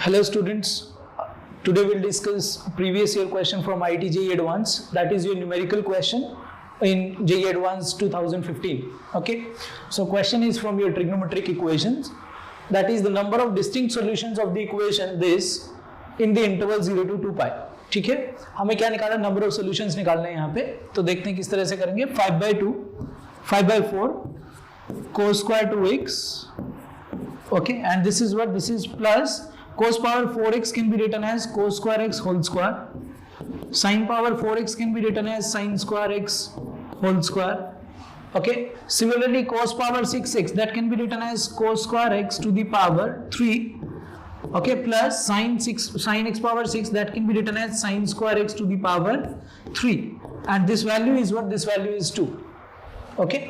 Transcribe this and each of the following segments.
Hello students, today we'll discuss previous year question from IIT JEE Advanced, that is your numerical question in JEE Advanced 2015. Okay, so question is from your trigonometric equations, that is the number of distinct solutions of the equation this in the interval 0 to 2 pi. ठीक है, हमें क्या निकालना, number of solutions निकालना है यहाँ पे, तो देखते हैं किस तरह से करेंगे. 5/2 5/4 cos square 2x, okay, and this is what, this is plus cos power 4x can be written as cos square x whole square, sin power 4x can be written as sin square x whole square, okay. Similarly cos power 6x, that can be written as cos square x to the power 3, okay, plus sin x power 6, that can be written as sin square x to the power 3, and this value is what, this value is 2, okay.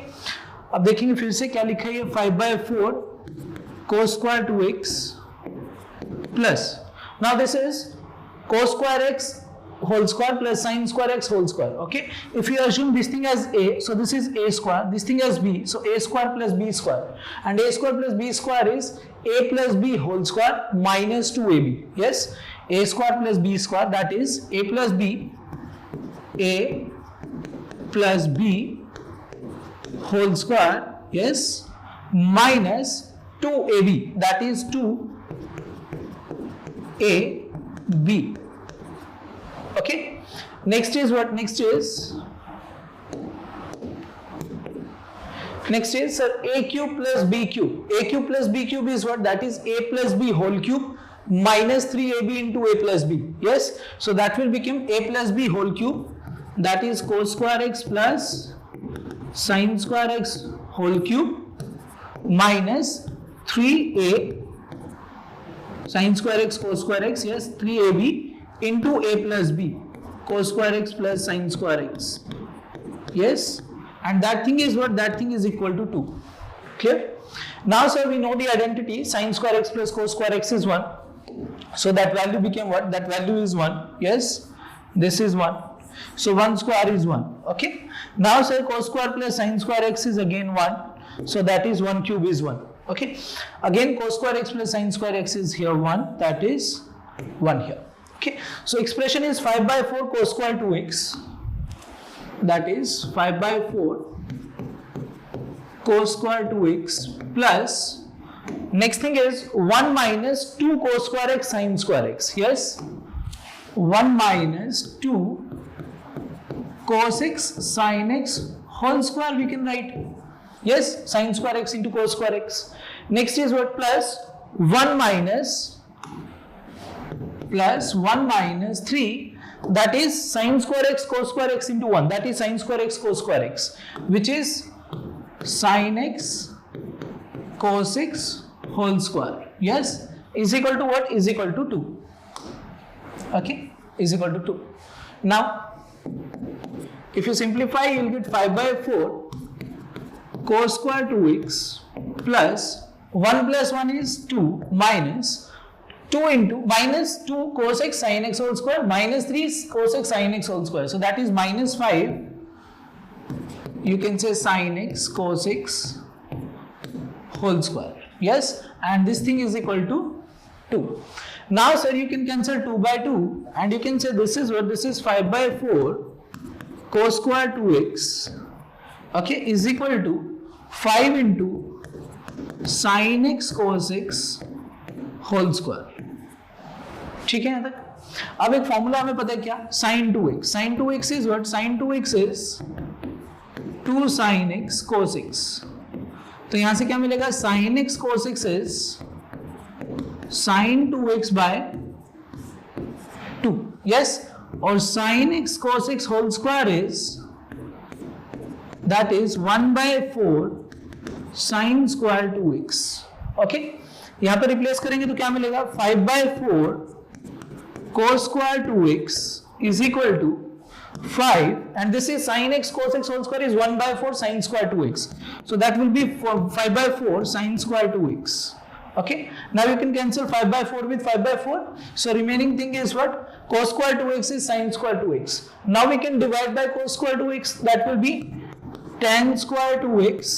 अब देखेंगे फिर से क्या लिखा है, 5/4 cos square 2x plus, now this is cos square x whole square plus sin square x whole square, okay. If you assume this thing as a, so this is a square, this thing as b, so a square plus b square, and a square plus b square is a plus b whole square minus 2ab. Yes, a square plus b square, that is a plus b, a plus b whole square, yes, minus 2ab, that is 2ab, okay. Next is what, next is sir a cube plus b cube. A cube plus b cube is what, that is a plus b whole cube minus 3ab into a plus b. Yes, so that will become a plus b whole cube, that is cos square x plus sin square x whole cube minus 3a sin square x cos square x, yes, 3ab into a plus b cos square x plus sin square x, yes, and that thing is what, that thing is equal to 2. Clear? Now sir, we know the identity, sin square x plus cos square x is 1, so that value became what, that value is 1, yes, this is 1, so 1 square is 1, okay. Now sir, cos square plus sin square x is again 1, so that is 1 cube is 1, okay. Again cos square x plus sin square x is here 1, that is 1 here, okay. So expression is 5/4 cos square 2x, that is 5/4 cos square 2x plus, next thing is 1 minus 2 cos square x sin square x, yes, 1 minus 2 cos x sin x whole square we can write, yes, sin square x into cos square x. Next is what, plus 1 minus 3, that is sin square x cos square x into 1, that is sin square x cos square x, which is sin x cos x whole square, yes, is equal to what, is equal to 2, okay, is equal to 2. Now if you simplify, you will get 5/4 cos square 2x plus 1 plus 1 is 2 minus 2 into minus 2 cos x sin x whole square minus 3 cos x sin x whole square, so that is minus 5, you can say sin x cos x whole square, yes, and this thing is equal to 2. Now sir, you can cancel 2/2 and you can say this is what, this is 5/4 cos square 2x, okay, is equal to 5 into sin x cos x whole square. ठीक है यहाँ तक. अब एक formula हमें पता है क्या, sin 2x, sin 2x is what, sin 2x is 2 sin x cos x, तो यहाँ से क्या मिलेगा, sin x cos x is sin 2x by 2, yes, और sin x cos x whole square is, that is 1/4 sin square 2x, okay. यहाँ पर replace करेंगे तो क्या मिलेगा, 5/4 cos square 2x is equal to 5, and this is sin x cos x whole square is 1/4 sin square 2x, so that will be 5/4 sin square 2x, okay. Now you can cancel 5/4 with 5/4, so remaining thing is what, cos square 2x is sin square 2x. Now we can divide by cos square 2x, that will be tan square 2x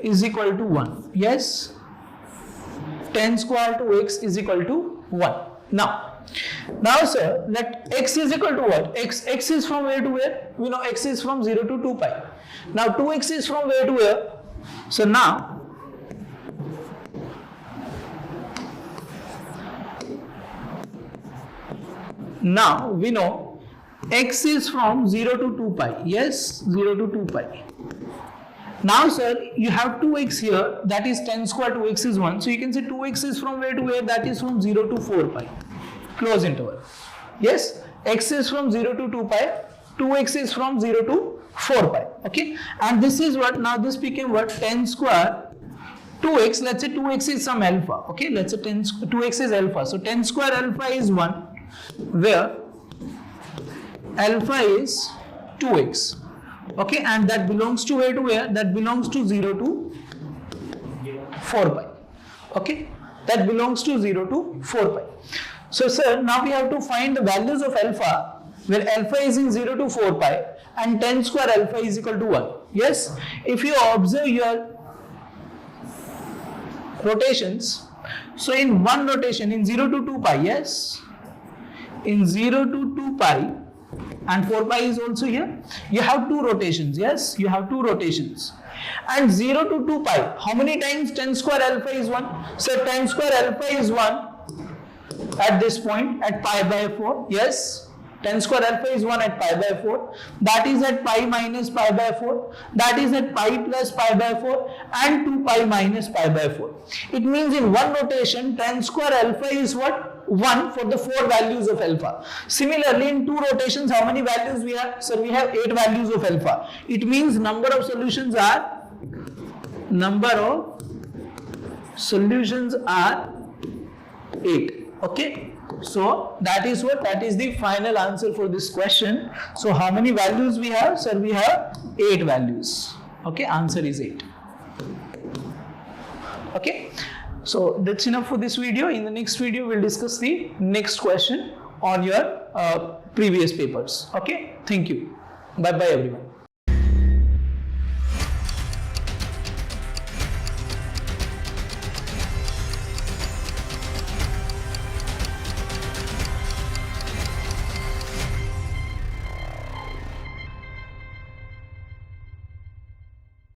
is equal to 1, yes, 10 square 2x is equal to 1. Now sir, let x is equal to what? X is from where to where? We know x is from 0 to 2 pi. Now 2x is from where to where? So now we know x is from 0 to 2 pi. Yes, 0 to 2 pi. Now sir, you have 2x here, that is 10 square 2x is 1. So you can say 2x is from where to where? That is from 0 to 4 pi. Close interval. Yes, x is from 0 to 2 pi, 2x is from 0 to 4 pi. Okay, and this is what? Now this became what? 10 square 2x, let's say 2x is some alpha. Okay, let's say 2x is alpha. So 10 square alpha is 1, where alpha is 2x. Okay, and that belongs to where to where? That belongs to 0 to 4 pi. Okay, that belongs to 0 to 4 pi. So sir, now we have to find the values of alpha, where alpha is in 0 to 4 pi and 10 square alpha is equal to 1. Yes, if you observe your rotations, so in one rotation in 0 to 2 pi, yes, in 0 to 2 pi, and 4 pi is also here, you have two rotations. Yes, you have two rotations. And 0 to 2 pi, how many times 10 square alpha is 1? So 10 square alpha is 1 at this point at pi by 4. Yes, 10 square alpha is 1 at pi by 4. That is at pi minus pi by 4. That is at pi plus pi by 4 and 2 pi minus pi by 4. It means in one rotation 10 square alpha is what? 1 for the 4 values of alpha. Similarly, in two rotations, how many values we have? So we have 8 values of alpha. It means number of solutions are 8. Okay. So that is what? That is the final answer for this question. So how many values we have? Sir, we have 8 values. Okay, answer is 8. Okay. So that's enough for this video. In the next video, we'll discuss the next question on your previous papers. Okay. Thank you. Bye bye everyone.